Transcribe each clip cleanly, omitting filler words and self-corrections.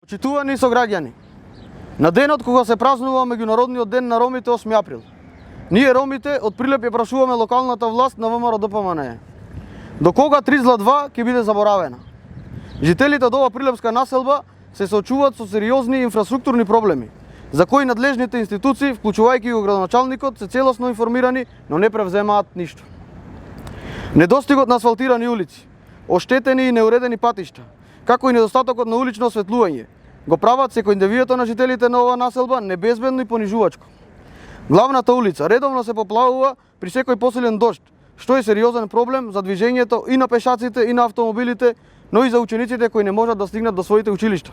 Почитувани сограѓани, на денот кога се празнува меѓународниот ден на ромите 8 април, ние ромите од Прилеп ја прашуваме локалната власт на ВМРО ДПМНЕ. До кога Тризла 2 ќе биде заборавена? Жителите од ова прилепска населба се соочуваат со сериозни инфраструктурни проблеми, за кои надлежните институции, вклучувајќи го градоначалникот, се целосно информирани, но не превземаат ништо. Недостигот на асфалтирани улици, оштетени и неуредени патишта, како и недостатокот на улично осветлување, го прават секојдневието на жителите на оваа населба небезбедно и понижувачко. Главната улица редовно се поплавува при секој посилен дожд, што е сериозен проблем за движењето и на пешаците и на автомобилите, но и за учениците кои не можат да стигнат до своите училишта.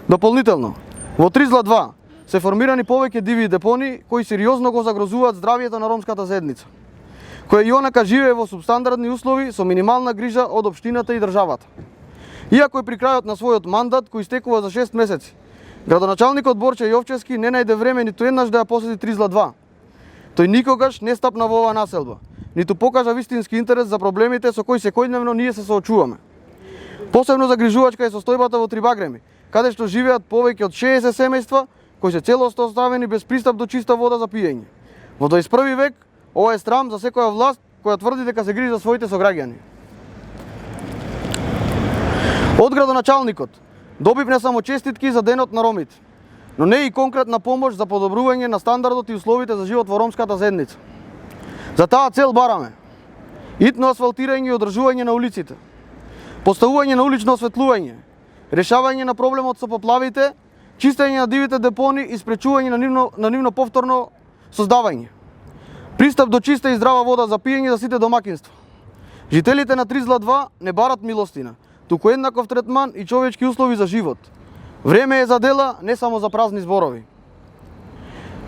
Дополнително, во Тризла 2 се формирани повеќе диви депони кои сериозно го загрозуваат здравието на ромската заедница, која и онака живее во субстандардни услови со минимална грижа од општината и државата. Иако е при крајот на својот мандат, кој истекува за 6 месеци, градоначалникот Борче Јовчевски не најде време ниту еднаш да ја посети Тризла 2. Тој никогаш не стапна во оваа населба, ниту покажа вистински интерес за проблемите со кои секојдневно ние се соочуваме. Посебно загрижувачка е состојбата во Трибагреми, каде што живеат повеќе од 60 семејства кои се целосно оставени без пристап до чиста вода за пиење. Во 21 век ова е срам за секоја власт која тврди дека се грижи за своите сограѓани. Од градоначалникот добив не само честитки за денот на ромите, но не и конкретна помош за подобрување на стандардот и условите за живот во ромската заедница. За таа цел бараме итно асфалтирање и одржување на улиците, поставување на улично осветлување, решавање на проблемот со поплавите, чистење на дивите депони и спречување на нивно повторно создавање. Пристап до чиста и здрава вода за пиење за сите домакинства. Жителите на Тризла 2 не барат милостина, туку еднаков третман и човечки услови за живот. Време е за дела, не само за празни зборови.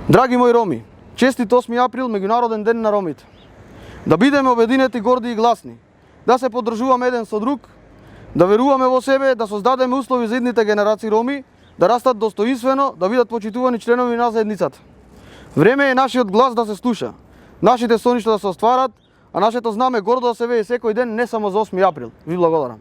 Драги мои роми, честит 8 април, меѓународен ден на ромите. Да бидеме обединети, горди и гласни, да се поддржуваме еден со друг, да веруваме во себе, да создадеме услови за идните генерации роми, да растат достоинствено, да бидат почитувани членови на заедницата. Време е нашиот глас да се слуша, нашите соништа да се остварат, а нашето знаме гордо да се вее секој ден, не само за 8 април. Ви благодарам.